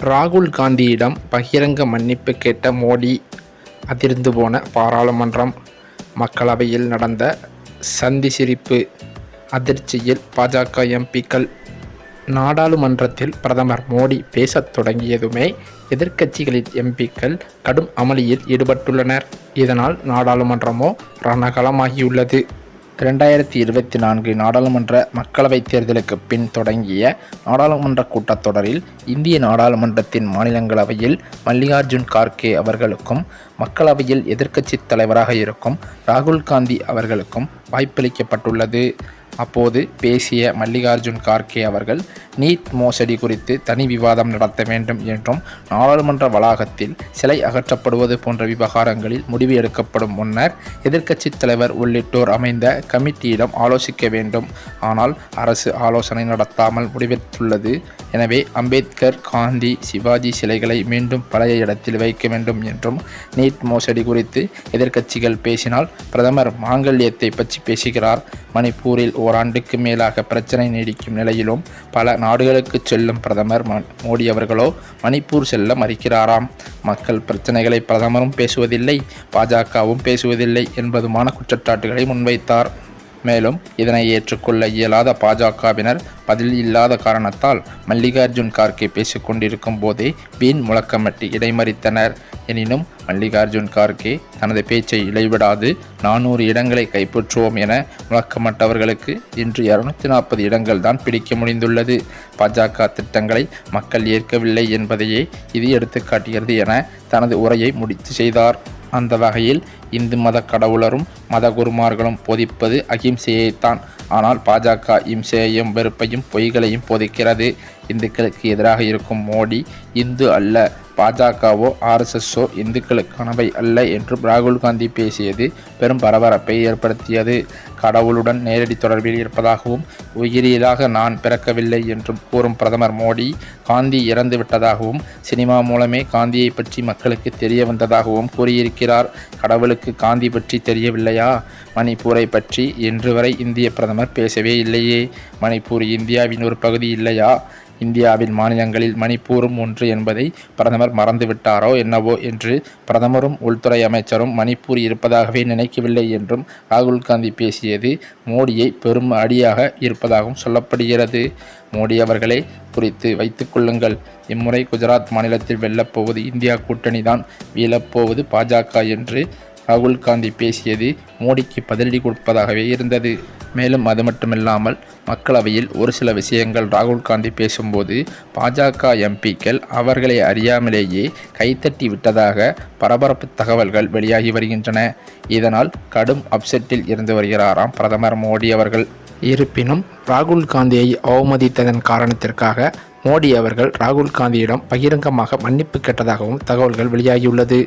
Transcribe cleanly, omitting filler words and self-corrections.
ராகுல் காந்தியிடம் பகிரங்க மன்னிப்பு கேட்ட மோடி. அதிர்ந்து போன பாராளுமன்றம். மக்களவையில் நடந்த சந்தி சிரிப்பு. அதிர்ச்சியில் பாஜக எம்பிக்கள். நாடாளுமன்றத்தில் பிரதமர் மோடி பேசத் தொடங்கியதுமே எதிர்க்கட்சிகளின் எம்பிக்கள் கடும் அமளியில் ஈடுபட்டுள்ளனர். இதனால் நாடாளுமன்றமோ ரணகளமாகியுள்ளது. 2024 நாடாளுமன்ற மக்களவைத் தேர்தலுக்கு பின் தொடங்கிய நாடாளுமன்ற கூட்டத்தொடரில் இந்திய நாடாளுமன்றத்தின் மாநிலங்களவையில் மல்லிகார்ஜுன் கார்கே அவர்களுக்கும் மக்களவையில் எதிர்க்கட்சித் தலைவராக இருக்கும் ராகுல் காந்தி அவர்களுக்கும் வாய்ப்பளிக்கப்பட்டுள்ளது. அப்போது பேசிய மல்லிகார்ஜுன் கார்கே அவர்கள் நீட் மோசடி குறித்து தனி விவாதம் நடத்த வேண்டும் என்றும் நாடாளுமன்ற வளாகத்தில் சிலை அகற்றப்படுவது போன்ற விவகாரங்களில் முடிவு எடுக்கப்படும் முன்னர் எதிர்க்கட்சித் தலைவர் உள்ளிட்டோர் அமைந்த கமிட்டியிடம் ஆலோசிக்க வேண்டும். ஆனால் அரசு ஆலோசனை நடத்தாமல் முடிவெடுத்துள்ளது. எனவே அம்பேத்கர், காந்தி, சிவாஜி சிலைகளை மீண்டும் பழைய இடத்தில் வைக்க வேண்டும் என்றும், நீட் மோசடி குறித்து எதிர்க்கட்சிகள் பேசினால் பிரதமர் மாங்கல்யத்தை பற்றி பேசுகிறார். மணிப்பூரில் ஓராண்டுக்கு மேலாக பிரச்சனை நீடிக்கும் நிலையிலும் பல நாடுகளுக்கு செல்லும் பிரதமர் மோடி அவர்களோ மணிப்பூர் செல்ல மறுக்கிறாராம். மக்கள் பிரச்சனைகளை பிரதமரும் பேசுவதில்லை, பாஜகவும் பேசுவதில்லை என்பதுமான குற்றச்சாட்டுகளை முன்வைத்தார். மேலும் இதனை ஏற்றுக்கொள்ள இயலாத பாஜகவினர் பதில் இல்லாத காரணத்தால் மல்லிகார்ஜுன் கார்கே பேசிக்கொண்டிருக்கும் போதே வீண் முழக்கமிட்டு இடைமறித்தனர். எனினும் மல்லிகார்ஜுன் கார்கே தனது பேச்சை இடைவிடாது 400 இடங்களை கைப்பற்றுவோம் என முழக்கமிட்டவர்களுக்கு இன்று 240 இடங்கள் தான் பிடிக்க முடிந்துள்ளது. பாஜக திட்டங்களை மக்கள் ஏற்கவில்லை என்பதையே இது எடுத்துக்காட்டுகிறது என தனது உரையை முடித்து செய்தார். அந்த வகையில் இந்து மத கடவுளரும் மத குருமார்களும் போதிப்பது அகிம்சையைத்தான். ஆனால் பாஜக இம்சையையும் வெறுப்பையும் பொய்களையும் போதிக்கிறது. இந்துக்களுக்கு எதிராக இருக்கும் மோடி இந்து அல்ல, பாஜகவோ RSSஓ இந்துக்களுக்கானவை அல்ல என்றும் ராகுல் காந்தி பேசியது பெரும் பரபரப்பை ஏற்படுத்தியது. கடவுளுடன் நேரடி தொடர்பில் இருப்பதாகவும் உயிரியலாக நான் பிறக்கவில்லை என்றும் கூறும் பிரதமர் மோடி காந்தி இறந்து விட்டதாகவும் சினிமா மூலமே காந்தியை பற்றி மக்களுக்கு தெரிய வந்ததாகவும் கூறியிருக்கிறார். கடவுளுக்கு காந்தி பற்றி தெரியவில்லையா? மணிப்பூரை பற்றி இன்று வரை இந்திய பிரதமர் பேசவே இல்லையே. மணிப்பூர் இந்தியாவின் ஒரு பகுதி இல்லையா? இந்தியாவின் மாநிலங்களில் மணிப்பூரும் ஒன்று என்பதை பிரதமர் மறந்துவிட்டாரோ என்னவோ என்று பிரதமரும் உள்துறை அமைச்சரும் மணிப்பூர் இருப்பதாகவே நினைக்கவில்லை என்றும் ராகுல் காந்தி பேசியது மோடியை பெரும் அடியாக இருப்பதாகவும் சொல்லப்படுகிறது. மோடி அவர்களே குறித்து வைத்துக் கொள்ளுங்கள். இம்முறை குஜராத் மாநிலத்தில் வெல்லப்போவது இந்தியா கூட்டணி தான், வீழப்போவது பாஜக என்று ராகுல் காந்தி பேசியது மோடிக்கு பதிலடி கொடுப்பதாகவே இருந்தது. மேலும் அது மட்டுமில்லாமல் மக்களவையில் ஒரு சில விஷயங்கள் ராகுல் காந்தி பேசும்போது பாஜக எம்பிக்கள் அவர்களை அறியாமலேயே கைத்தட்டி விட்டதாக பரபரப்பு தகவல்கள் வெளியாகி வருகின்றன. இதனால் கடும் அப்செட்டில் இருந்து வருகிறாராம் பிரதமர் மோடி அவர்கள். இருப்பினும் ராகுல் காந்தியை அவமதித்ததன் காரணத்திற்காக மோடி அவர்கள் ராகுல் காந்தியிடம் பகிரங்கமாக மன்னிப்பு கேட்டதாகவும் தகவல்கள் வெளியாகியுள்ளது.